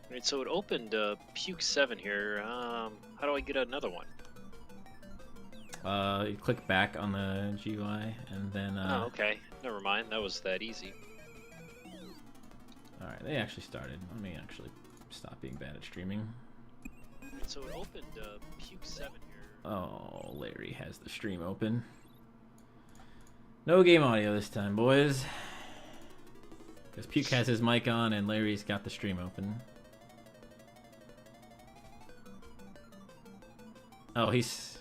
Alright, so it opened Puke7 here. How do I get another one? You click back on the GUI and then. Oh, okay. Never mind. That was that easy. All right, they actually started. Let me actually stop being bad at streaming. Alright, so it opened Puke7 here. Oh, Larry has the stream open. No game audio this time, boys. Because Puke has his mic on and Larry's got the stream open. Oh, he's...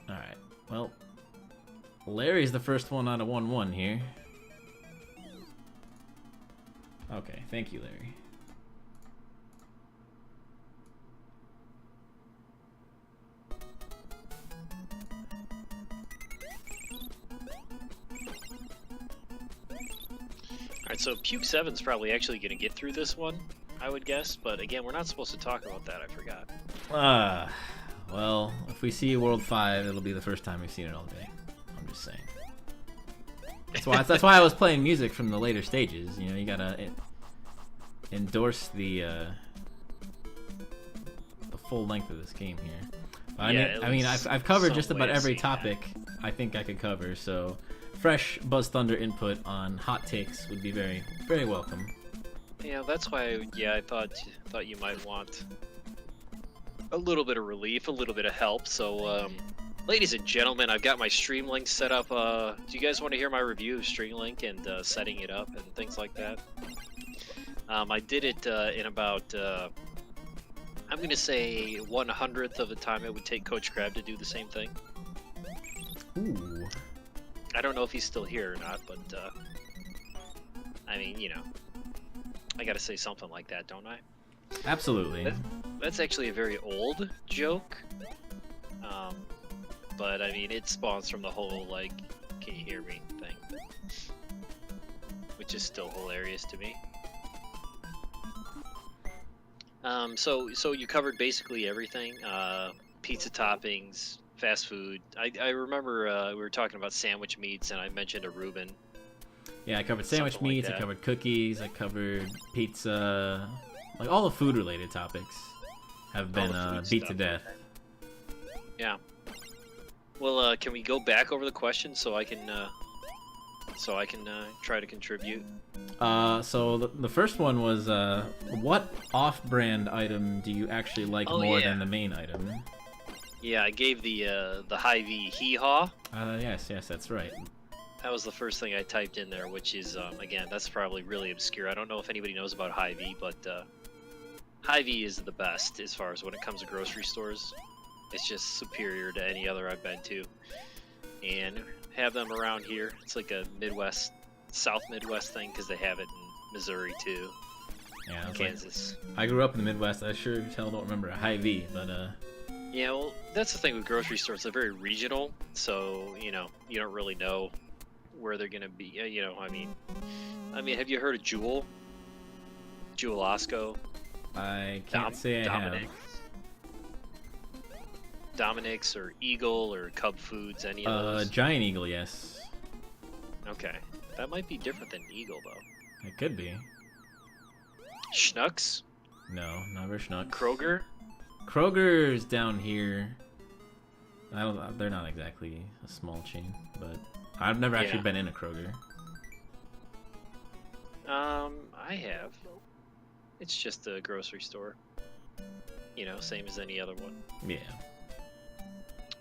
Alright, well... Larry's the first one out of 1-1 here. Okay, thank you, Larry. Alright, so Puke7's probably actually going to get through this one, I would guess. But again, we're not supposed to talk about that, I forgot. Well, if we see World 5, it'll be the first time we've seen it all day. I'm just saying. That's why I was playing music from the later stages. You know, you gotta endorse the full length of this game here. But Yeah, I mean, I've covered some just way about of every seeing topic I think I could cover. So, fresh Buzz Thunder input on hot takes would be very, very welcome. Yeah, that's why. I thought you might want a little bit of relief, a little bit of help. So, ladies and gentlemen, I've got my stream link set up. Do you guys want to hear my review of stream link and setting it up and things like that? I did it in about I'm gonna say 1/100th of the time it would take Coach Crab to do the same thing. Ooh. I don't know if he's still here or not, but I mean, you know, I gotta say something like that, don't I? Absolutely. That's actually a very old joke, but I mean, it spawns from the whole like, "Can you hear me?" thing, which is still hilarious to me. So you covered basically everything. Pizza toppings, fast food. I remember we were talking about sandwich meats, and I mentioned a Reuben. Yeah, I covered sandwich Something like meats, I that. covered cookies, I covered pizza. Like, all the food-related topics have been the food beat to stuff. death. Yeah. Well, can we go back over the questions so I can try to contribute? So the first one was, what off-brand item do you actually like Oh, more yeah. than the main item? Yeah, I gave the Hy-Vee hee-haw. Yes, that's right. That was the first thing I typed in there, which is, again, that's probably really obscure. I don't know if anybody knows about Hy-Vee, but Hy-Vee is the best as far as when it comes to grocery stores. It's just superior to any other I've been to. And have them around here. It's like a Midwest, South Midwest thing, because they have it in Missouri too. Yeah, I was Kansas. like, I grew up in the Midwest. I sure as hell don't remember a Hy-Vee, but Yeah, well, that's the thing with grocery stores. They're very regional, so you know you don't really know where they're gonna be. You know, I mean, have you heard of Jewel? Jewel Osco? I can't say I have. Dominic's or Eagle or Cub Foods, any of those? Giant Eagle, yes. Okay, that might be different than Eagle though. It could be. Schnucks? No, never Schnucks. Kroger? Kroger's down here. They're not exactly a small chain, but I've never actually Yeah. been in a Kroger. I have. It's just a grocery store. You know, same as any other one. Yeah.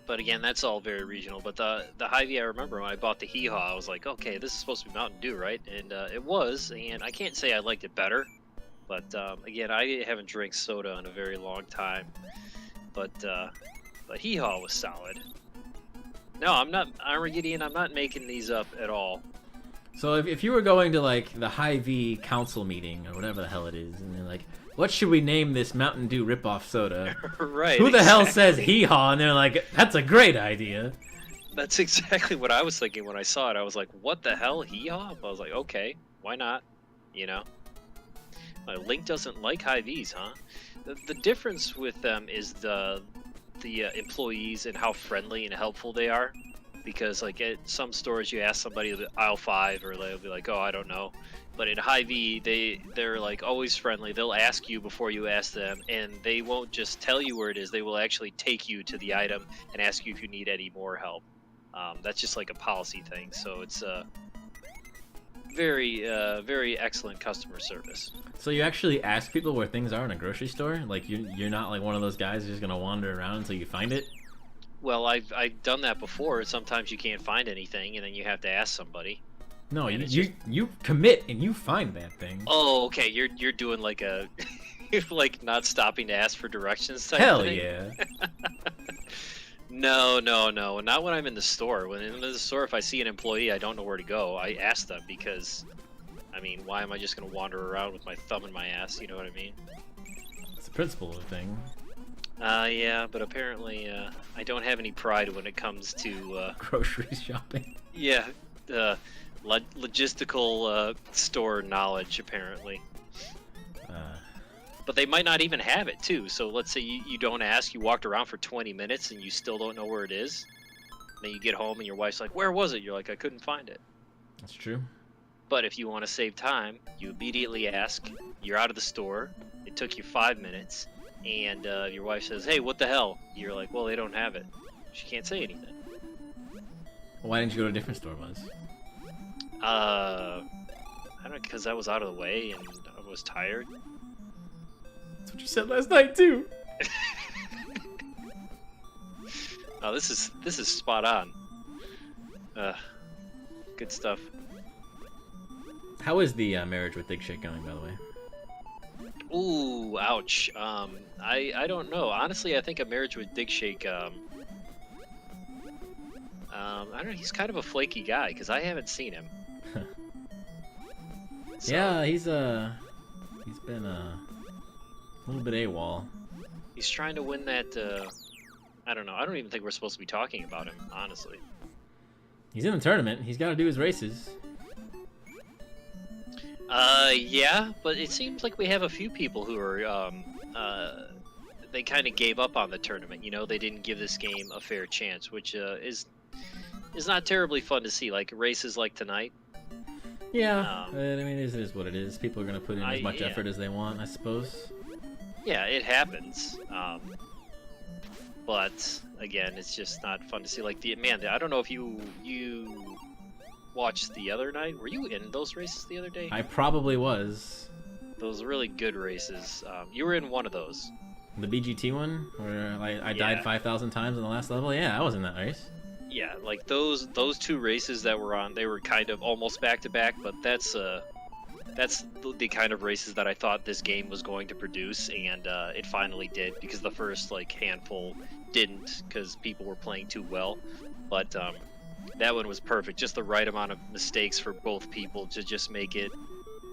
But again, that's all very regional. But the Hy-Vee, I remember when I bought the Hee Haw, I was like, okay, this is supposed to be Mountain Dew, right? And it was, and I can't say I liked it better. But again, I haven't drank soda in a very long time. But Hee Haw was solid. No, I'm not, Armageddon, I'm not making these up at all. So if you were going to like the Hy-Vee council meeting or whatever the hell it is, and they're like, what should we name this Mountain Dew ripoff soda? Right. Who the hell says exactly. hee-haw? And they're like, that's a great idea. That's exactly what I was thinking when I saw it. I was like, what the hell, Hee-Haw? I was like, okay, why not? You know? Link doesn't like Hy-Vees, huh? The difference with them is the employees and how friendly and helpful they are. because like at some stores you ask somebody aisle 5 or they'll be like, oh, I don't know. But in Hy-Vee, they're like always friendly. They'll ask you before you ask them, and they won't just tell you where it is. They will actually take you to the item and ask you if you need any more help. That's just like a policy thing. So it's very excellent customer service. So you actually ask people where things are in a grocery store? Like you're not like one of those guys who's just gonna wander around until you find it? Well, I've done that before. Sometimes you can't find anything, and then you have to ask somebody. No, you commit and you find that thing. Oh, okay. You're doing like a like not stopping to ask for directions type Hell thing. yeah. No, not when I'm in the store. When I'm in the store, if I see an employee, I don't know where to go. I ask them because, I mean, why am I just gonna wander around with my thumb in my ass? You know what I mean? It's the principle of the thing. Yeah, but apparently, I don't have any pride when it comes to grocery shopping. Yeah, logistical store knowledge apparently. But they might not even have it too. So let's say you don't ask, you walked around for 20 minutes and you still don't know where it is. Then you get home and your wife's like, where was it? You're like, I couldn't find it. That's true. But if you want to save time, you immediately ask, you're out of the store, it took you 5 minutes, and your wife says, hey, what the hell? You're like, well, they don't have it. She can't say anything. Why didn't you go to a different store, Buzz? I don't know, because I was out of the way and I was tired. That's what you said last night too. Oh, this is spot on. Good stuff. How is the marriage with Big Shit going, by the way? Ooh, ouch. I don't know. Honestly, I think a marriage with Dig Shake. I don't know. He's kind of a flaky guy because I haven't seen him. So, yeah, he's been a little bit AWOL. He's trying to win that. I don't know. I don't even think we're supposed to be talking about him, honestly. He's in the tournament. He's got to do his races. Yeah, but it seems like we have a few people who are, they kind of gave up on the tournament. You know, they didn't give this game a fair chance, which is not terribly fun to see. Like races like tonight. Yeah, I mean, it is what it is. People are gonna put in as much effort as they want, I suppose. Yeah, it happens. But again, it's just not fun to see. Like I don't know if you watched the other night. Were you in those races the other day? I probably was. Those really good races. You were in one of those. The BGT one, where I died 5,000 times in the last level? Yeah, I was in that race. Yeah, like those two races that were on, they were kind of almost back-to-back, but that's the kind of races that I thought this game was going to produce, and it finally did, because the first like handful didn't, because people were playing too well. But that one was perfect, just the right amount of mistakes for both people to just make it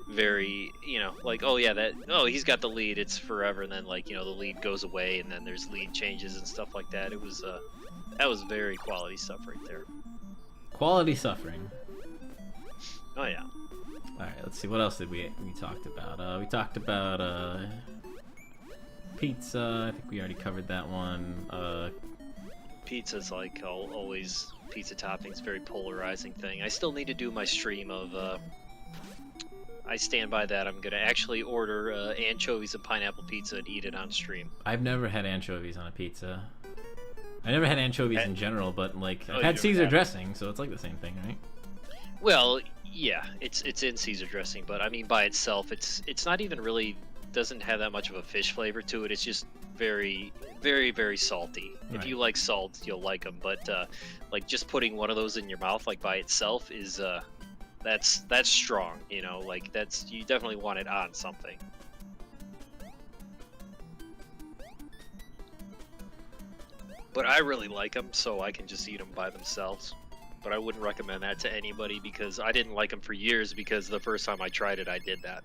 very, you know, like, oh yeah, he's got the lead, it's forever, and then like, you know, the lead goes away, and then there's lead changes and stuff like that. It was that was very quality stuff right there. Quality suffering. Oh yeah. Alright, let's see, what else did we talked about? We talked about pizza. I think we already covered that one. Pizza's like always, pizza toppings, very polarizing thing. I still need to do my stream of I stand by that. I'm gonna actually order anchovies and pineapple pizza and eat it on stream. I've never had anchovies on a pizza. I never had anchovies in general, but like I've you had never Caesar had dressing, so it's like the same thing, right? Well, yeah, it's in Caesar dressing, but I mean by itself, it's not even really, doesn't have that much of a fish flavor to it. It's just very, very, very salty. Right. If you like salt, you'll like them. But like just putting one of those in your mouth, like by itself, is that's strong. You know, like you definitely want it on something. But I really like them, so I can just eat them by themselves. But I wouldn't recommend that to anybody because I didn't like them for years because the first time I tried it, I did that.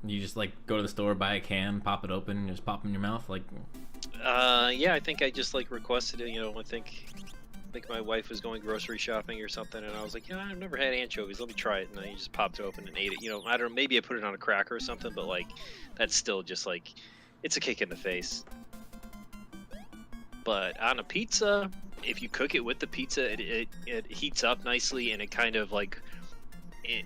You just like go to the store, buy a can, pop it open, and just pop them in your mouth, like. Yeah, I think I just like requested it. You know, I think my wife was going grocery shopping or something, and I was like, you know, I've never had anchovies. Let me try it, and then you just popped it open and ate it. You know, I don't know, maybe I put it on a cracker or something, but like, that's still just like, it's a kick in the face. But on a pizza, if you cook it with the pizza, it heats up nicely, and it kind of like it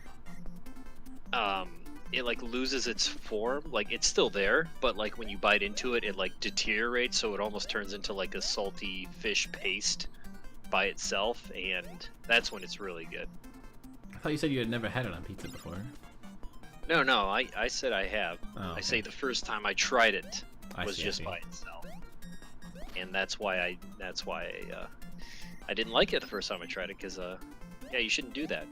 it like loses its form. Like it's still there, but like when you bite into it, it like deteriorates, so it almost turns into like a salty fish paste by itself, and that's when it's really good. I thought you said you had never had it on pizza before. No, I said I have. Oh, I okay. say the first time I tried it I was see, just by itself, and that's why I didn't like it the first time I tried it, because yeah, you shouldn't do that.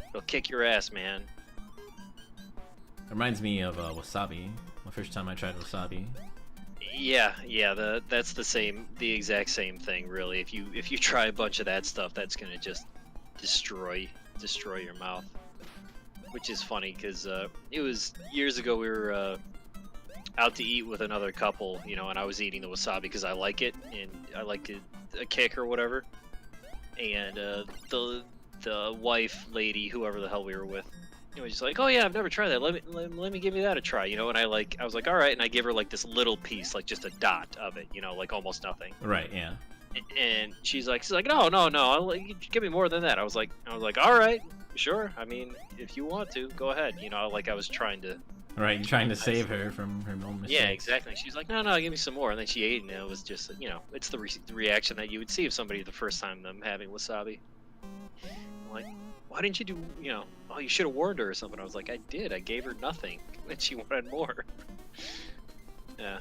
It'll kick your ass, man. Reminds me of wasabi. The first time I tried wasabi. Yeah, that's the exact same thing, really. If you try a bunch of that stuff, that's gonna just destroy your mouth. Which is funny, because it was years ago. We were out to eat with another couple, you know, and I was eating the wasabi because I like it, and I like a kick or whatever. And the wife, lady, whoever the hell we were with, you know, just like, oh yeah, I've never tried that. Let me give you that a try, you know. And I was like, all right, and I give her like this little piece, like just a dot of it, you know, like almost nothing. Right. Yeah. And she's like, no, give me more than that. I was like, all right, sure. I mean, if you want to, go ahead. You know, like I was trying to. Right. You're trying to save her from her own mistakes. Yeah, exactly. She's like, no, give me some more. And then she ate, and it was just, you know, it's the reaction that you would see if somebody the first time them having wasabi. I'm like, why didn't you do, you know, oh, you should have warned her or something. I was like, I did. I gave her nothing, and she wanted more. Yeah,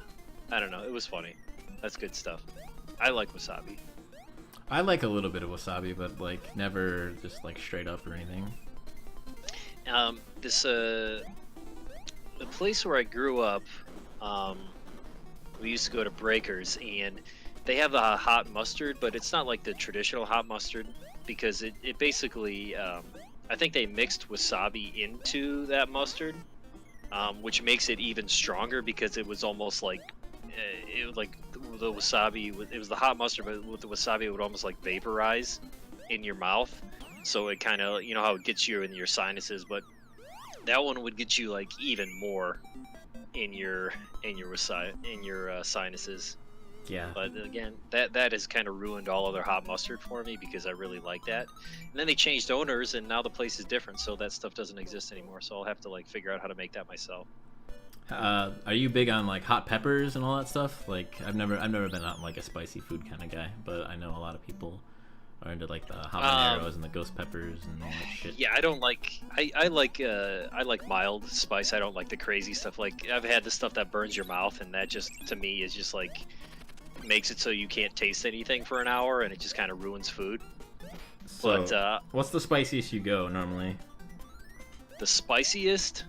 I don't know. It was funny. That's good stuff. I like wasabi. I like a little bit of wasabi, but like never just like straight up or anything. The place where I grew up, we used to go to Breakers, and they have the hot mustard, but it's not like the traditional hot mustard, because it basically, I think they mixed wasabi into that mustard, which makes it even stronger, because it was almost like, it was like the wasabi, it was the hot mustard, but with the wasabi it would almost like vaporize in your mouth, so it kind of, you know how it gets you in your sinuses, but that one would get you like even more in your sinuses. Yeah. But again, that has kind of ruined all other hot mustard for me, because I really like that. And then they changed owners, and now the place is different, so that stuff doesn't exist anymore. So I'll have to like figure out how to make that myself. Are you big on like hot peppers and all that stuff? Like I've never been on like a spicy food kind of guy, but I know a lot of people are into like the habaneros and the ghost peppers and all that shit. Yeah, I don't like. I like mild spice. I don't like the crazy stuff. Like I've had the stuff that burns your mouth, and that just to me is just like makes it so you can't taste anything for an hour, and it just kind of ruins food. So, But what's the spiciest you go normally? the spiciest,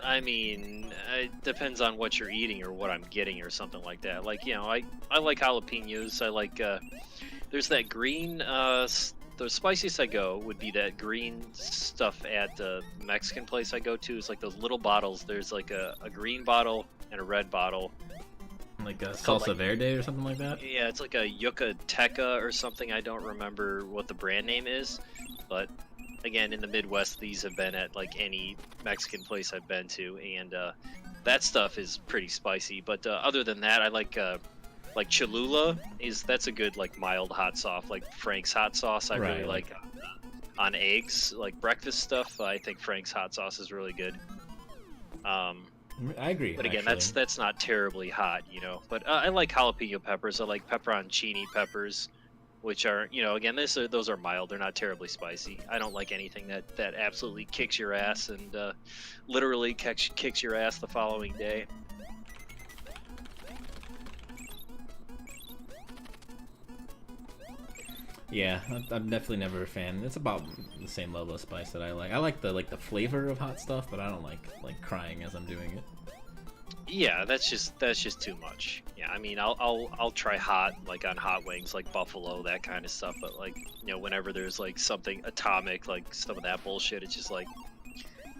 I mean, it depends on what you're eating or what I'm getting or something like that. Like, you know, I like jalapenos. I like, there's that green, the spiciest I go would be that green stuff at the Mexican place I go to. It's like those little bottles. There's like a green bottle and a red bottle. Like a salsa verde or something like that? Yeah, it's like a Yucateca or something. I don't remember what the brand name is, but again, in the Midwest, these have been at like any Mexican place I've been to, and that stuff is pretty spicy. But other than that, I like Cholula. That's a good like mild hot sauce, like Frank's hot sauce. I really like on eggs, like breakfast stuff. I think Frank's hot sauce is really good. I agree. But again, actually. that's not terribly hot, you know. But I like jalapeno peppers. I like pepperoncini peppers, which are, you know, again, those are mild. They're not terribly spicy. I don't like anything that absolutely kicks your ass and literally kicks your ass the following day. Yeah, I'm definitely never a fan. It's about the same level of spice that I like. I like the flavor of hot stuff, but I don't like crying as I'm doing it. Yeah, that's just too much. Yeah, I mean, I'll try hot, like on hot wings, like buffalo, that kind of stuff. But like, you know, whenever there's like something atomic, like some of that bullshit, it's just like,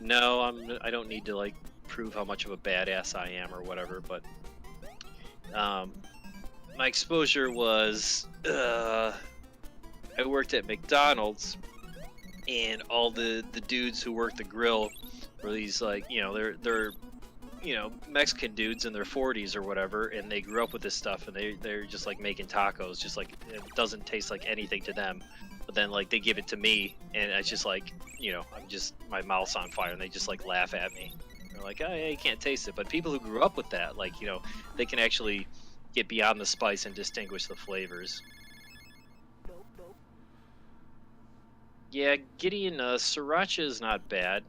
no, I don't need to like prove how much of a badass I am or whatever. But my exposure was I worked at McDonald's, and all the dudes who worked the grill were these like, you know, they're you know, Mexican dudes in their 40s or whatever, and they grew up with this stuff, and they're just like making tacos, just like it doesn't taste like anything to them. But then like they give it to me, and it's just like, you know, I'm just, my mouth's on fire, and they just like laugh at me. They're like, oh yeah, you can't taste it. But people who grew up with that, like, you know, they can actually get beyond the spice and distinguish the flavors. Yeah, Gideon, sriracha is not bad.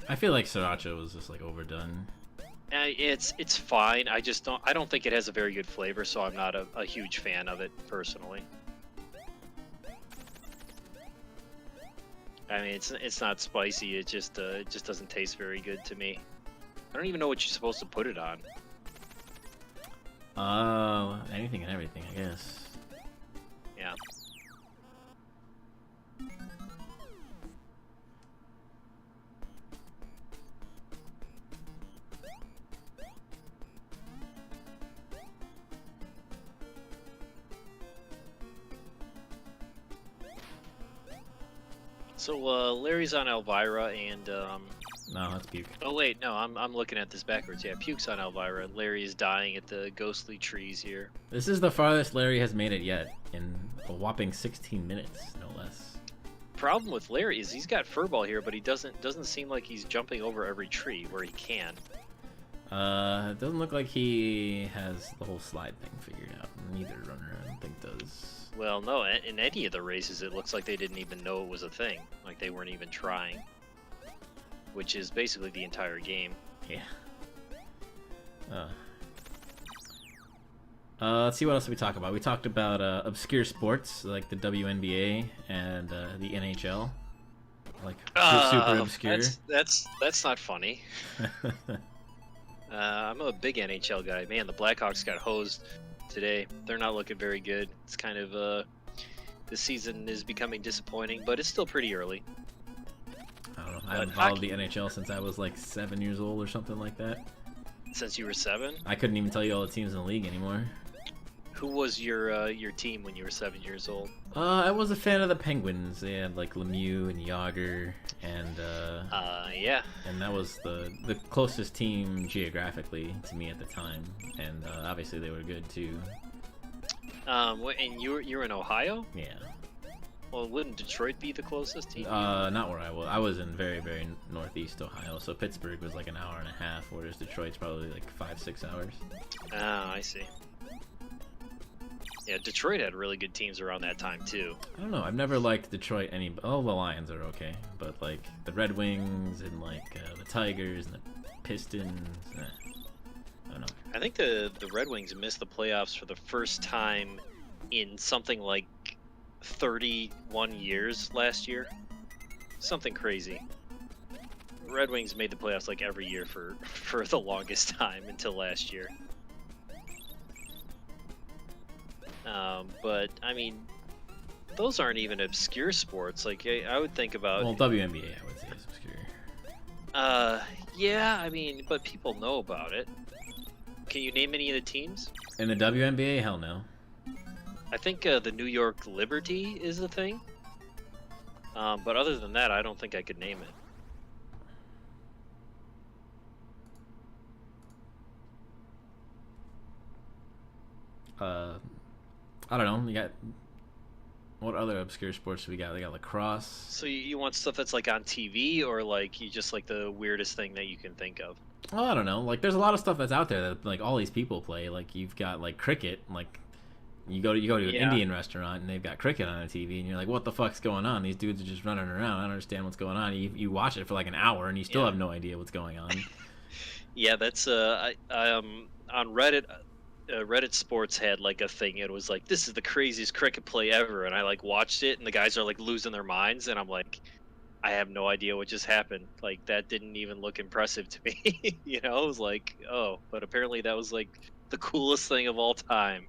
I feel like sriracha was just like overdone. It's fine. I don't think it has a very good flavor, so I'm not a huge fan of it personally. I mean, it's not spicy. It just doesn't taste very good to me. I don't even know what you're supposed to put it on. Anything and everything, I guess. Yeah. So Larry's on Elvira, and No, that's Puke. oh wait, no, I'm looking at this backwards. Yeah, Puke's on Elvira. Larry is dying at the ghostly trees here. This is the farthest Larry has made it yet, in a whopping 16 minutes, no less. Problem with Larry is he's got furball here, but he doesn't seem like he's jumping over every tree where he can. It doesn't look like he has the whole slide thing figured out. Neither runner, I don't think, does. Well, no, in any of the races, it looks like they didn't even know it was a thing. Like they weren't even trying, which is basically the entire game. Yeah. Let's see what else we talk about. We talked about obscure sports like the WNBA and the NHL, like super obscure. That's not funny. I'm a big NHL guy. Man, the Blackhawks got hosed today. They're not looking very good. It's kind of this season is becoming disappointing, but it's still pretty early. I don't know. I haven't followed the NHL since I was like 7 years old or something like that. Since you were 7? I couldn't even tell you all the teams in the league anymore. Who was your team when you were 7 years old? I was a fan of the Penguins. They had like Lemieux and Yager, and yeah. And that was the closest team geographically to me at the time, and obviously they were good too. And you're in Ohio? Yeah. Well, wouldn't Detroit be the closest team? Not where I was. I was in very, very northeast Ohio, so Pittsburgh was like an hour and a half, whereas Detroit's probably like 5-6 hours. Ah, I see. Yeah, Detroit had really good teams around that time too. I don't know. I've never liked Detroit any. Oh, the Lions are okay, but like the Red Wings and like the Tigers and the Pistons. I don't know. I think the Red Wings missed the playoffs for the first time in something like 31 years last year. Something crazy. Red Wings made the playoffs like every year for the longest time until last year. But I mean, those aren't even obscure sports. Like I would think about. Well, WNBA I would say is obscure. Yeah, I mean, but people know about it. Can you name any of the teams? In the WNBA, hell no. I think the New York Liberty is the thing. But other than that, I don't think I could name it. I don't know. You got what other obscure sports do we got? We got lacrosse. So you want stuff that's like on TV, or like you just like the weirdest thing that you can think of? Oh, I don't know. Like there's a lot of stuff that's out there that like all these people play. Like you've got like cricket. Like you go to an Indian restaurant and they've got cricket on the TV, and you're like, what the fuck's going on? These dudes are just running around. I don't understand what's going on. You watch it for like an hour and you still have no idea what's going on. Yeah, that's I on Reddit. Reddit Sports had like a thing. It was like, this is the craziest cricket play ever, and I like watched it, and the guys are like losing their minds, and I'm like, I have no idea what just happened. Like that didn't even look impressive to me. You know, it was like, oh, but apparently that was like the coolest thing of all time.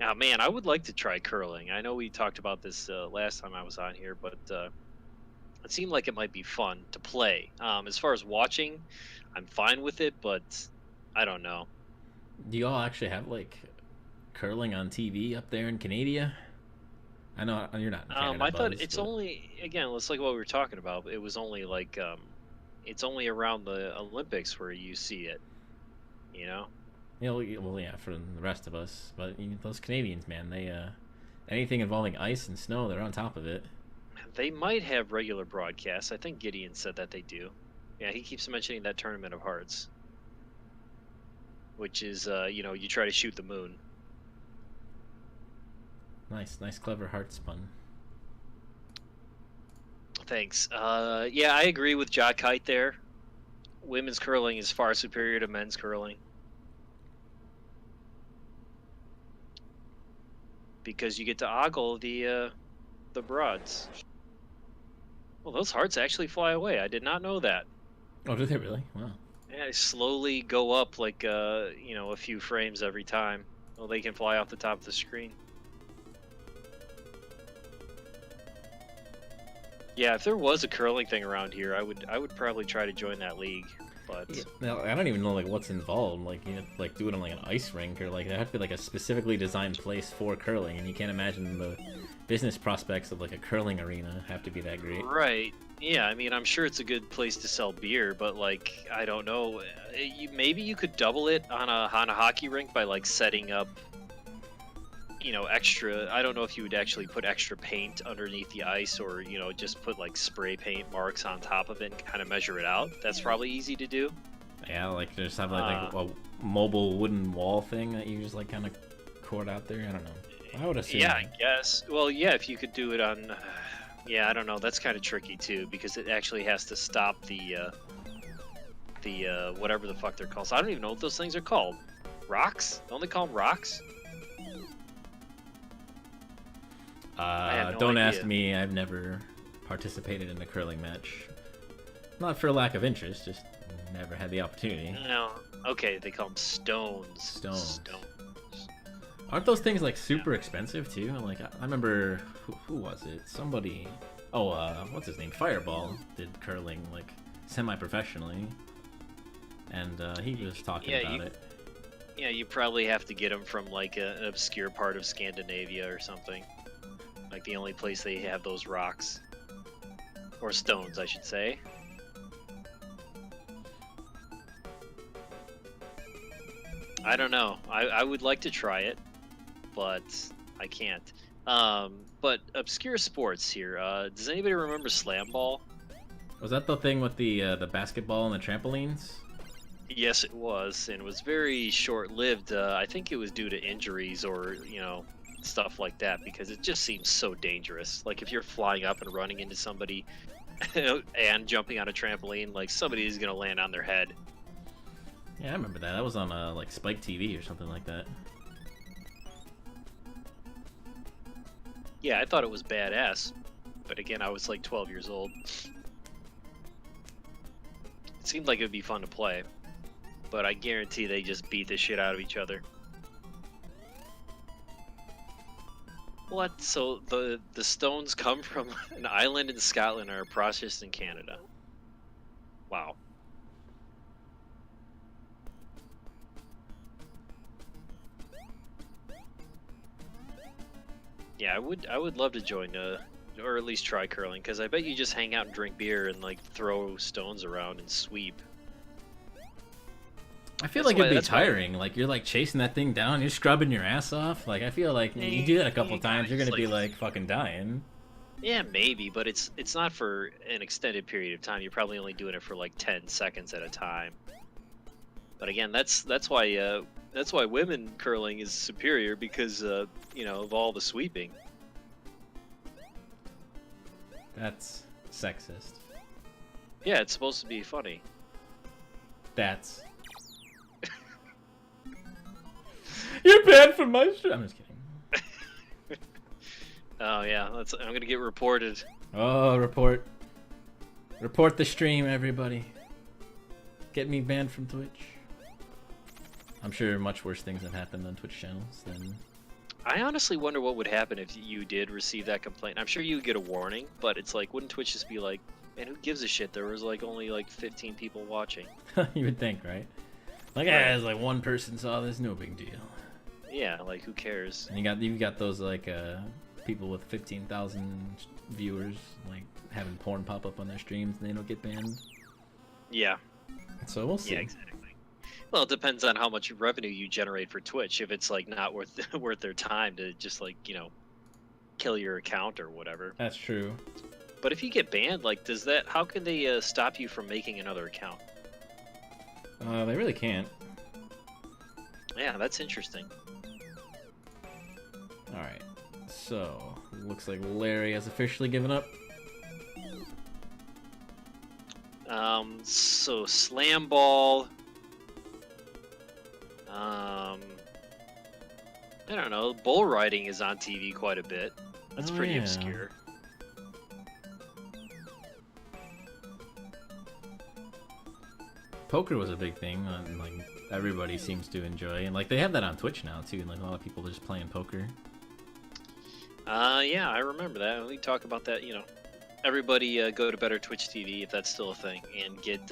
Now, man, I would like to try curling. I know we talked about this last time I was on here, but it seemed like it might be fun to play. As far as watching, I'm fine with it, but I don't know. Do you all actually have like curling on TV up there in Canada? I know you're not in Canada. I thought Buzz, it's but... only, again, it's like what we were talking about. It was only like It's only around the Olympics where you see it. You know? Well, yeah, for the rest of us, but those Canadians, man, they anything involving ice and snow, they're on top of it. They might have regular broadcasts. I think Gideon said that they do. Yeah, he keeps mentioning that Tournament of Hearts, which is, you try to shoot the moon. Nice, clever heart spun. Thanks. Yeah, I agree with Jock Kite there. Women's curling is far superior to men's curling. Because you get to ogle the broads. Well, those hearts actually fly away. I did not know that. Oh, do they really? Wow. Yeah, they slowly go up like, a few frames every time. Well, they can fly off the top of the screen. Yeah, if there was a curling thing around here, I would probably try to join that league. But yeah, now, I don't even know what's involved. Like do it on an ice rink, or there have to be a specifically designed place for curling, and you can't imagine the business prospects of a curling arena have to be that great. Right. Yeah, I mean, I'm sure it's a good place to sell beer, but I don't know. Maybe you could double it on a hockey rink by setting up, extra. I don't know if you would actually put extra paint underneath the ice, or just put spray paint marks on top of it and kind of measure it out. That's probably easy to do. Yeah, just have a mobile wooden wall thing that you just kind of court out there. I don't know. I would assume. Yeah, I guess. Well, yeah, if you could do it on. Yeah, I don't know. That's kind of tricky too, because it actually has to stop the whatever the fuck they're called. So I don't even know what those things are called. Rocks? Don't they call them rocks? Don't ask me. I've never participated in a curling match. Not for lack of interest, just never had the opportunity. No. Okay, they call them stones. Stones. Aren't those things super expensive too? I remember who was it? Somebody. Oh, what's his name? Fireball did curling semi-professionally, and he was talking about it. Yeah, you probably have to get them from an obscure part of Scandinavia or something. The only place they have those rocks. Or stones, I should say. I don't know. I would like to try it, but I can't. But obscure sports here. Does anybody remember Slam Ball? Was that the thing with the basketball and the trampolines? Yes, it was, and it was very short-lived. I think it was due to injuries or, stuff like that, because it just seems so dangerous. If you're flying up and running into somebody and jumping on a trampoline, somebody is gonna land on their head. Yeah, I remember that. That was on Spike TV or something like that. Yeah, I thought it was badass, but again, I was 12 years old. It seemed like it would be fun to play, but I guarantee they just beat the shit out of each other. What? So the stones come from an island in Scotland and are processed in Canada. Wow. Yeah, I would love to join or at least try curling, because I bet you just hang out and drink beer and throw stones around and sweep. I feel it'd be tiring. You're chasing that thing down, you're scrubbing your ass off. I feel you do that a couple times, you're gonna be fucking dying. Yeah, maybe, but it's not for an extended period of time. You're probably only doing it for 10 seconds at a time. But again, that's why women curling is superior, because of all the sweeping. That's sexist. Yeah, it's supposed to be funny. That's. You're banned from my stream. I'm just kidding. Oh yeah, I'm gonna get reported. Oh, report the stream, everybody. Get me banned from Twitch. I'm sure much worse things have happened on Twitch channels than. I honestly wonder what would happen if you did receive that complaint. I'm sure you would get a warning, but it's wouldn't Twitch just be man, who gives a shit? There was only 15 people watching. You would think, right? It's one person saw this, no big deal. Yeah, who cares? And you've got those people with 15,000 viewers having porn pop up on their streams and they don't get banned. Yeah. So we'll see. Yeah, exactly. Well, it depends on how much revenue you generate for Twitch. If it's like not worth worth their time to just like kill your account or whatever. That's true. But if you get banned, like, does that? How can they stop you from making another account? They really can't. Yeah, that's interesting. All right. So looks like Larry has officially given up. So slam ball. I don't know. Bull riding is on TV quite a bit. That's pretty yeah. obscure. Poker was a big thing, and like everybody seems to enjoy, and like they have that on Twitch now too. Like a lot of people just playing poker. Yeah, I remember that. We talk about that. Everybody go to Better Twitch TV if that's still a thing, and get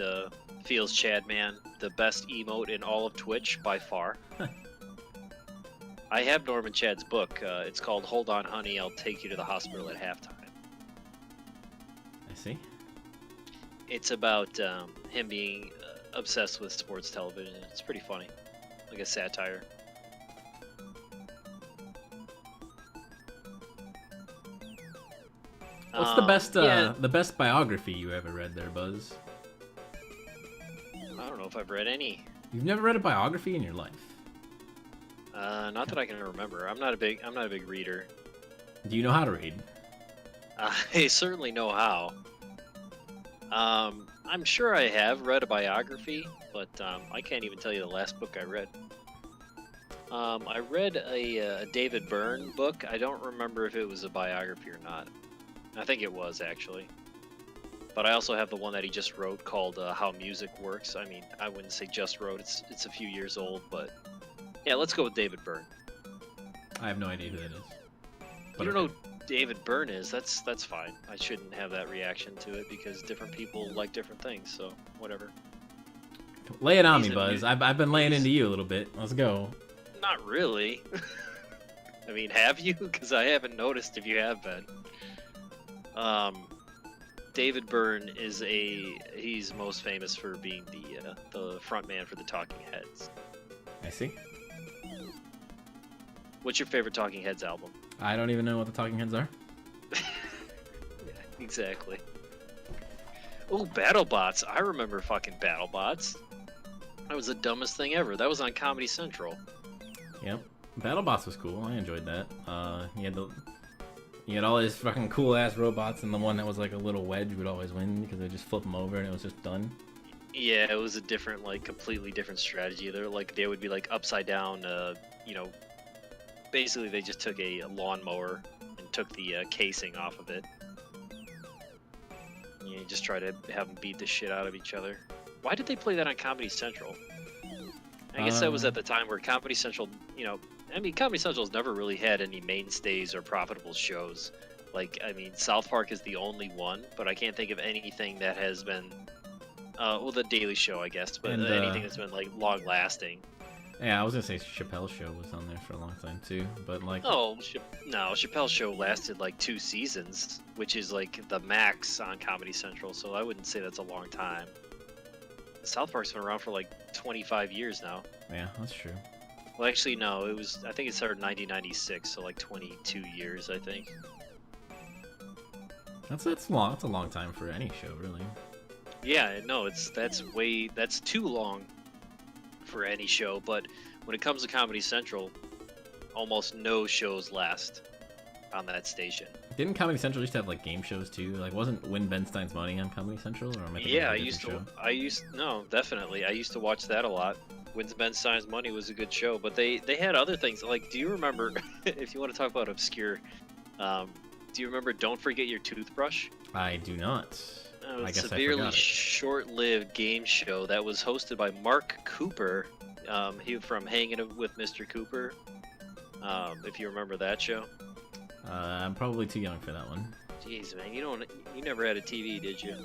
Feels Chad Man, the best emote in all of Twitch by far. I have Norman Chad's book. It's called "Hold On, Honey, I'll Take You to the Hospital at Halftime." I see. It's about him being obsessed with sports television. It's pretty funny, like a satire. What's the best biography you ever read there, Buzz? I don't know if I've read any. You've never read a biography in your life? Not that I can remember. I'm not a big reader. Do you know how to read? I certainly know how. I'm sure I have read a biography, but I can't even tell you the last book I read. I read a David Byrne book. I don't remember if it was a biography or not. I think it was, actually. But I also have the one that he just wrote called How Music Works. I mean, I wouldn't say just wrote. It's a few years old, but yeah, let's go with David Byrne. I have no idea who that is. You don't know who David Byrne is? That's fine. I shouldn't have that reaction to it because different people like different things, so whatever. Lay it on me, Buzz. I've been laying into you a little bit. Let's go. Not really. I mean, have you? Because I haven't noticed if you have been. David Byrne is he's most famous for being the front man for the Talking Heads. I see. What's your favorite Talking Heads album? I don't even know what the Talking Heads are. Yeah, exactly. Oh, BattleBots. I remember fucking BattleBots. That was the dumbest thing ever. That was on Comedy Central. Yep. BattleBots was cool. I enjoyed that. You had all these fucking cool ass robots, and the one that was like a little wedge would always win because they just flip them over and it was just done. Yeah, it was a different, like, completely different strategy. They would be like upside down. Basically they just took a lawnmower and took the casing off of it. You just try to have them beat the shit out of each other. Why did they play that on Comedy Central? I guess that was at the time where Comedy Central, Comedy Central's never really had any mainstays or profitable shows. Like, I mean, South Park is the only one, but I can't think of anything that has been, The Daily Show, I guess, but anything that's been, like, long-lasting. Yeah, I was gonna say Chappelle's Show was on there for a long time, too, but, like... Oh, no, Chappelle's Show lasted, like, 2 seasons, which is, like, the max on Comedy Central, so I wouldn't say that's a long time. South Park's been around for, like, 25 years now. Yeah, that's true. Well, actually, no, I think it started in 1996, so, like, 22 years, I think. That's long. That's a long time for any show, really. Yeah, no, that's too long for any show, but when it comes to Comedy Central, almost no shows last on that station. Didn't Comedy Central used to have like game shows too? Like, wasn't Win Ben Stein's Money on Comedy Central? Or am I thinking of a different show? No, definitely. I used to watch that a lot. Win Ben Stein's Money was a good show, but they had other things. Like, do you remember, if you want to talk about obscure, do you remember Don't Forget Your Toothbrush? I do not. A severely short-lived game show that was hosted by Mark Cooper, he from Hanging with Mr. Cooper, if you remember that show. I'm probably too young for that one. Jeez, man, you never had a TV, did you?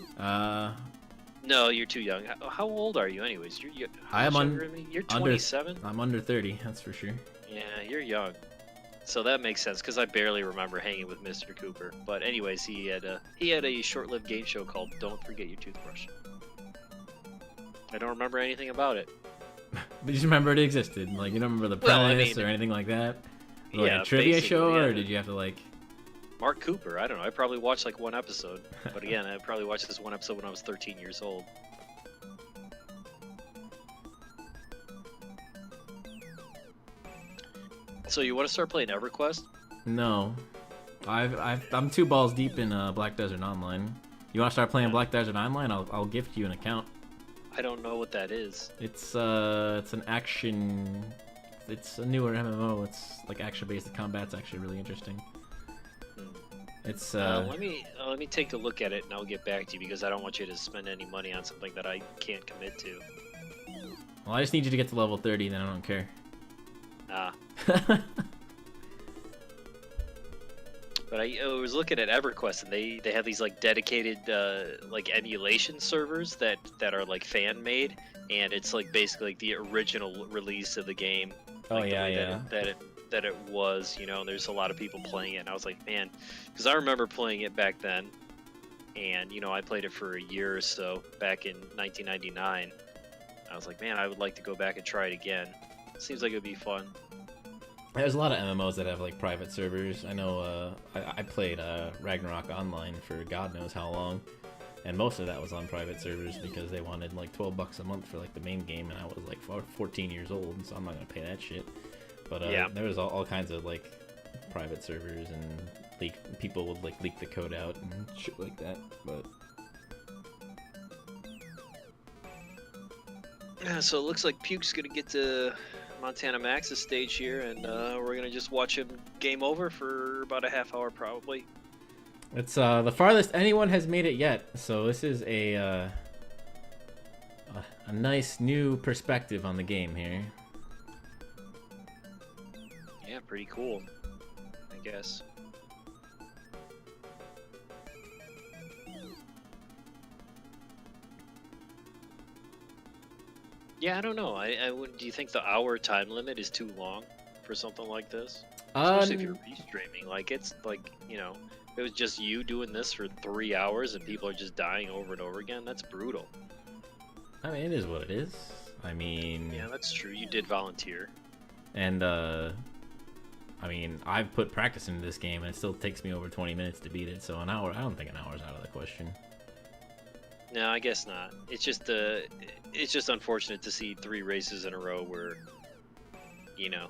No, you're too young. How old are you, anyways? You're 27. I'm under 30, that's for sure. Yeah, you're young. So that makes sense because I barely remember Hanging with Mr. Cooper. But anyways, he had a short-lived game show called Don't Forget Your Toothbrush. I don't remember anything about it. But you just remember it existed. Like, you don't remember the Well, I premise mean, or anything like that? Like yeah, a trivia basically, show, yeah. or did you have to, like... Mark Cooper, I don't know. I probably watched like one episode. But again, I probably watched this one episode when I was 13 years old. So you want to start playing EverQuest? No. I'm 2 balls deep in Black Desert Online. You want to start playing Black Desert Online? I'll gift you an account. I don't know what that is. It's an action... It's a newer MMO. It's like action-based. The combat's actually really interesting. It's let me take a look at it and I'll get back to you because I don't want you to spend any money on something that I can't commit to. Well, I just need you to get to level 30, then I don't care. Ah. But I was looking at EverQuest and they have these like dedicated like emulation servers that are like fan made, and it's like basically like the original release of the game. Oh like yeah, that it was, you know, and there's a lot of people playing it, and I was like, man, because I remember playing it back then, and you know, I played it for a year or so back in 1999. I was like, man, I would like to go back and try it again. Seems like it would be fun. There's a lot of MMOs that have like private servers. I know I played Ragnarok Online for God knows how long, and most of that was on private servers because they wanted like $12 a month for like the main game, and I was like 14 years old, so I'm not gonna pay that shit. But yeah, there was all kinds of like private servers, and people would like leak the code out and shit like that. But yeah, so it looks like Puke's gonna get to Montana Max's stage here, and we're gonna just watch him game over for about a half hour probably. it's the farthest anyone has made it yet, so this is a nice new perspective on the game here. Yeah, pretty cool, I guess. Yeah, I don't know. Do you think the hour time limit is too long for something like this? Especially if you're restreaming. Like, it's like, you know, if it was just you doing this for 3 hours and people are just dying over and over again, that's brutal. I mean, it is what it is. I mean... Yeah, that's true. You did volunteer. And, I mean, I've put practice into this game, and it still takes me over 20 minutes to beat it, so an hour, I don't think an hour's out of the question. No, I guess not. It's just unfortunate to see 3 races in a row where, you know,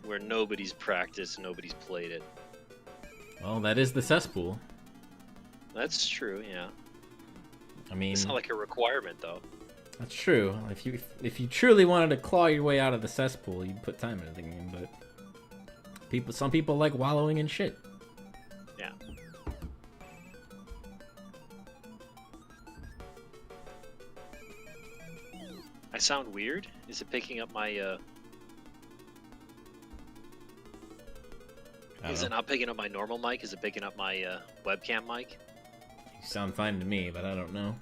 where nobody's practiced, nobody's played it. Well, that is the cesspool. That's true, yeah. I mean... It's not like a requirement, though. That's true. If you truly wanted to claw your way out of the cesspool, you'd put time into the game, but... some people like wallowing in shit. Yeah. I sound weird? Is it picking up my, Is it not picking up my normal mic? Is it picking up my, webcam mic? You sound fine to me, but I don't know.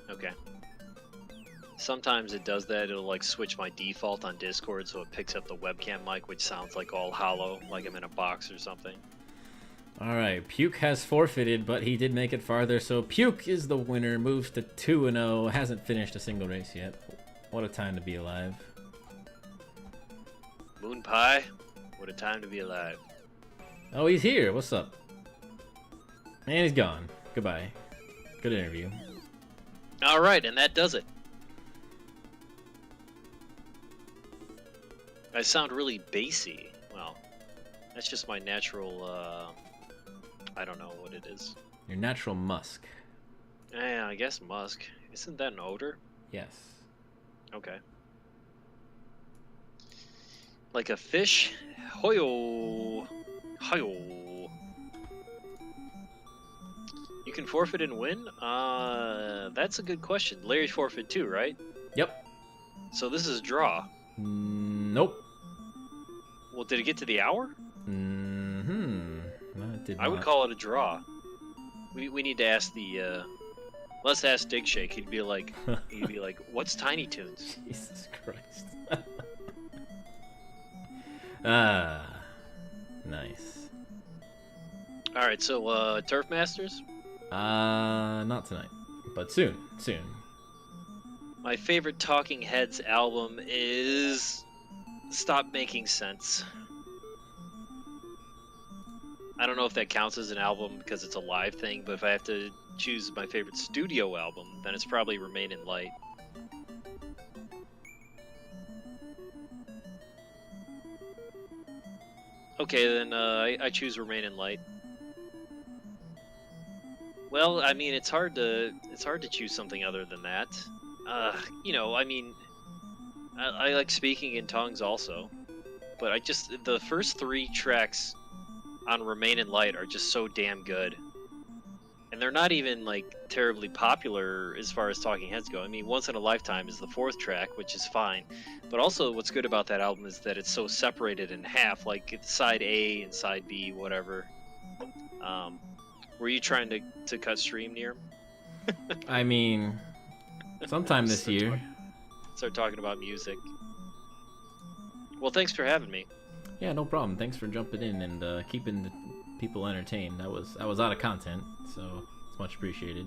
Okay. Sometimes it does that. It'll, like, switch my default on Discord so it picks up the webcam mic, which sounds, like, all hollow, like I'm in a box or something. Alright, Puke has forfeited, but he did make it farther, so Puke is the winner, moves to 2-0, hasn't finished a single race yet. What a time to be alive. Moon Pie, what a time to be alive. Oh, he's here, what's up? And he's gone. Goodbye. Good interview. Alright, and that does it. I sound really bassy. Well, that's just my natural, I don't know what it is. Your natural musk. Yeah, I guess musk. Isn't that an odor? Yes. Okay. Like a fish? Hoyo! Hoyo! You can forfeit and win? That's a good question. Larry forfeit too, right? Yep. So this is a draw. Nope. Well, did it get to the hour? Mm-hmm. No, it did not. I would call it a draw. We need to ask the, let's ask Dig Shake. He'd be like, what's Tiny Toons? Jesus Christ. Ah, nice. Alright, so, Turf Masters? Not tonight, but soon. My favorite Talking Heads album is Stop Making Sense. I don't know if that counts as an album because it's a live thing, but if I have to choose my favorite studio album, then it's probably Remain in Light. Okay, then I choose Remain in Light. Well, I mean, it's hard to choose something other than that. You know, I mean, I like speaking in tongues also, but the first 3 tracks on Remain in Light are just so damn good. And they're not even like terribly popular as far as Talking Heads go. I mean, Once in a Lifetime is the 4th track, which is fine. But also what's good about that album is that it's so separated in half, like it's side A and side B, whatever. Were you trying to cut stream near? I mean, sometime this year. Start talking about music. Well, thanks for having me. Yeah, no problem. Thanks for jumping in and keeping the people entertained. I was out of content, so it's much appreciated.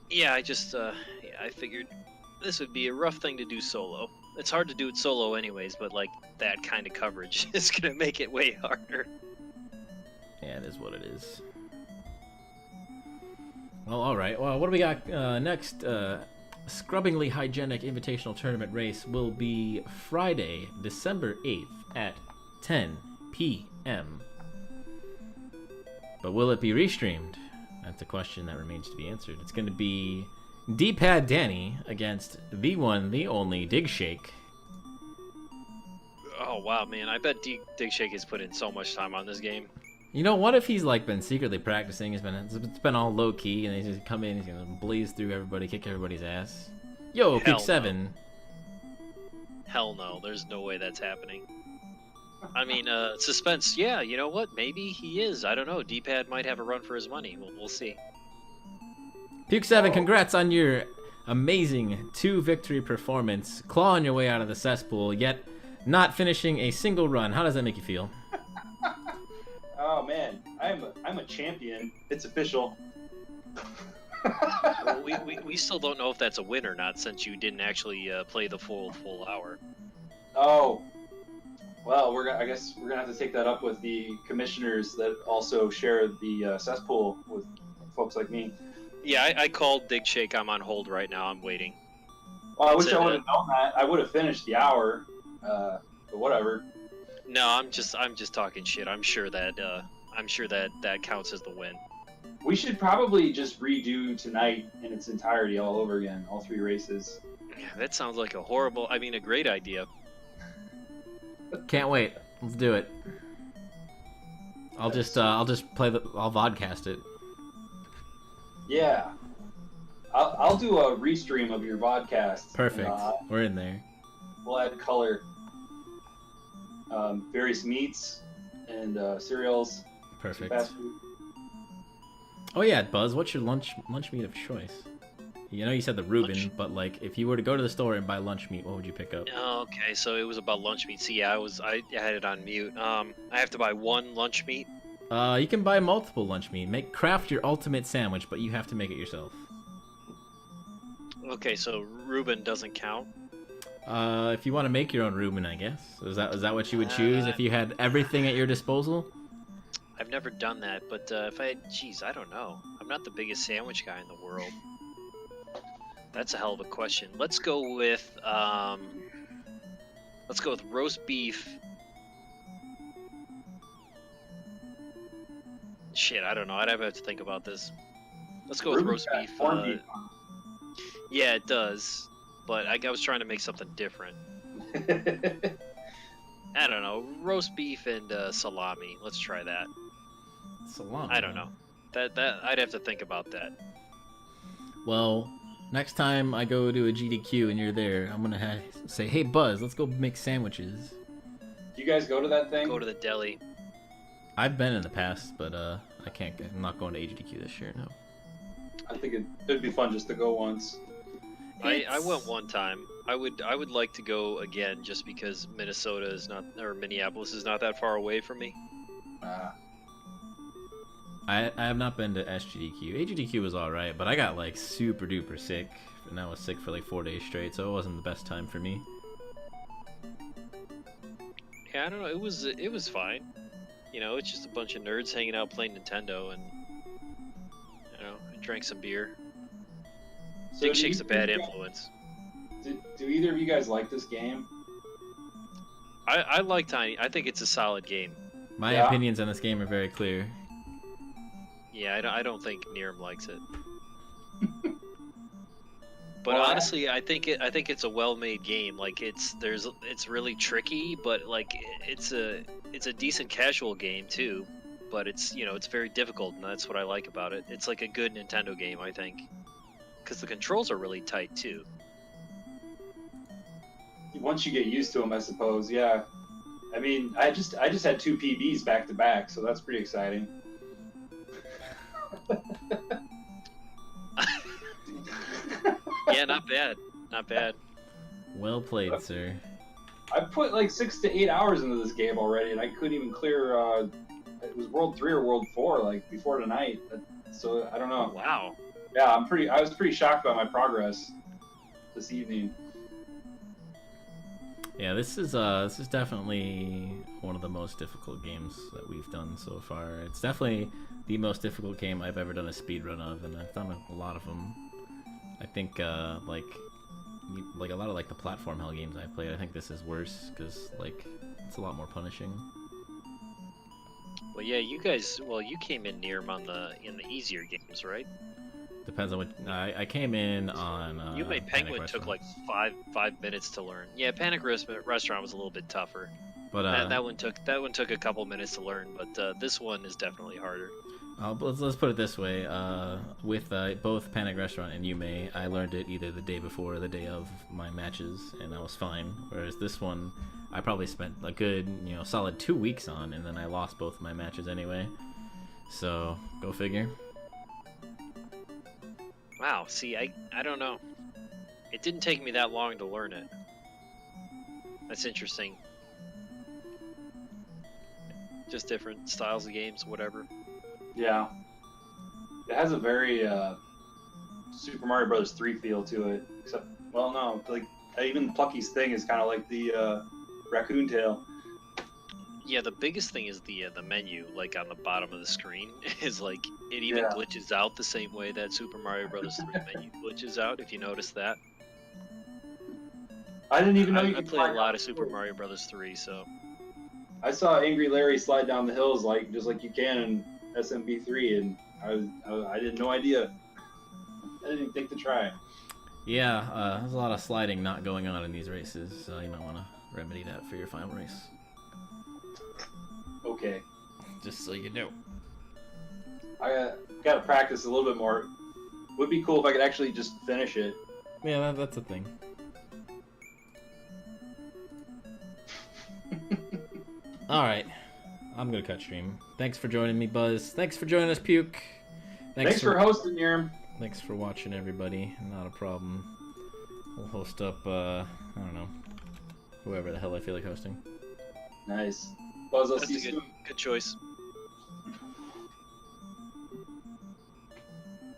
Yeah, I figured this would be a rough thing to do solo. It's hard to do it solo anyways, but like that kind of coverage is gonna make it way harder. Yeah, it is what it is. Well, alright. Well, what do we got next? Scrubbingly Hygienic Invitational Tournament race will be Friday, December 8th at 10 p.m. But will it be restreamed? That's a question that remains to be answered. It's going to be D-Pad Danny against the one, the only Dig Shake. Oh wow, man! I bet Dig Shake has put in so much time on this game. You know, what if he's like been secretly practicing? It's been all low key, and he's just come in, he's gonna blaze through everybody, kick everybody's ass. Yo, Puke7. Hell no, there's no way that's happening. I mean, suspense. Yeah, you know what? Maybe he is. I don't know. D-Pad might have a run for his money. We'll see. Puke7, congrats on your amazing 2-victory performance, clawing your way out of the cesspool, yet not finishing a single run. How does that make you feel? Oh man, I'm a champion. It's official. Well, we still don't know if that's a win or not, since you didn't actually play the full hour. Oh, well, I guess we're gonna have to take that up with the commissioners that also share the cesspool with folks like me. Yeah, I called Dig Shake. I'm on hold right now. I'm waiting. Well, I wish I would have known that. I would have finished the hour, but whatever. No, I'm just talking shit. I'm sure that that counts as the win. We should probably just redo tonight in its entirety all over again, all 3 races. Yeah, that sounds like a great idea. Can't wait. Let's do it. I'll just I'll vodcast it. Yeah. I'll do a restream of your vodcast. Perfect. We're in there. We'll add color. Various meats and cereals. Perfect. Fast food. Oh yeah, Buzz, what's your lunch meat of choice? You know you said the Reuben, but like if you were to go to the store and buy lunch meat, what would you pick up? Okay, so it was about lunch meat. See, I had it on mute. I have to buy 1 lunch meat. You can buy multiple lunch meat. Craft your ultimate sandwich, but you have to make it yourself. Okay, so Reuben doesn't count. If you want to make your own Reuben, I guess. Is that what you would choose if you had everything at your disposal? I've never done that, but if I had, geez, I don't know. I'm not the biggest sandwich guy in the world. That's a hell of a question. Let's go with roast beef. Shit, I don't know. I'd have to think about this. Let's go with roast beef. Yeah, it does. But I was trying to make something different. I don't know. Roast beef and salami. Let's try that. Salami? I don't know. That I'd have to think about that. Well, next time I go to a GDQ and you're there, I'm gonna say, "Hey Buzz, let's go make sandwiches." Do you guys go to that thing? Go to the deli. I've been in the past, but I can't. I'm not going to HDQ this year. No. I think it'd be fun just to go once. I went one time. I would like to go again just because Minnesota is not, or Minneapolis is not that far away from me. I have not been to SGDQ. AGDQ was alright, but I got like super duper sick, and I was sick for like 4 days straight, so it wasn't the best time for me. Yeah, I don't know. It was fine. You know, it's just a bunch of nerds hanging out playing Nintendo, and you know, I drank some beer. So Big do Shake's you a bad think- influence. Do either of you guys like this game? I like Tiny. I think it's a solid game. My Yeah. opinions on this game are very clear. Yeah, I don't think Nirm likes it. But Well, honestly, I think it's a well-made game. Like it's really tricky, but like it's a decent casual game too. But it's, you know, it's very difficult, and that's what I like about it. It's like a good Nintendo game, I think, because the controls are really tight too. Once you get used to them, I suppose. Yeah. I mean, I just had 2 PBs back to back, so that's pretty exciting. Yeah, not bad, not bad. Well played, sir. I put like 6 to 8 hours into this game already, and I couldn't even clear. It was World 3 or World 4, like before tonight. So I don't know. Wow. Yeah, I was pretty shocked by my progress this evening. Yeah, this is definitely one of the most difficult games that we've done so far. It's definitely the most difficult game I've ever done a speedrun of, and I've done a lot of them. I think like a lot of like the platform hell games I've played, I think this is worse because like it's a lot more punishing. Well, yeah, you guys. Well, you came in near 'em on in the easier games, right? Depends on what I came in on. You made Panic Penguin took Restaurant. like five minutes to learn. Yeah, Panic Restaurant was a little bit tougher. But That one took a couple minutes to learn, but this one is definitely harder. let's put it this way. With both Panic Restaurant and Yume, I learned it either the day before or the day of my matches, and I was fine. Whereas this one, I probably spent a good, solid 2 weeks on, and then I lost both my matches anyway. So go figure. Wow. See, I don't know. It didn't take me that long to learn it. That's interesting. Just different styles of games, whatever. Yeah. It has a very Super Mario Bros. 3 feel to it. Except, well, no, like even Plucky's thing is kind of like the raccoon tail. Yeah, the biggest thing is the menu, like on the bottom of the screen, is like it even Yeah. glitches out the same way that Super Mario Bros. 3 menu glitches out. If you notice that, I didn't even know you I could played slide a lot down of the Super hills. Mario Bros. 3, so I saw AngryLarry slide down the hills just like you can in SMB3, and I had no idea. I didn't even think to try. Yeah, there's a lot of sliding not going on in these races, so you might want to remedy that for your final race. Okay. Just so you know. I got to practice a little bit more. Would be cool if I could actually just finish it. Yeah, that's a thing. Alright, I'm gonna cut stream. Thanks for joining me, Buzz. Thanks for joining us, Puke. Thanks for hosting, Yerm. Thanks for watching, everybody. Not a problem. We'll host up, I don't know, whoever the hell I feel like hosting. Nice. Buzz, I'll that's see a you soon. good choice.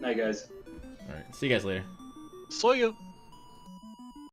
Night, guys. Alright, see you guys later. See ya.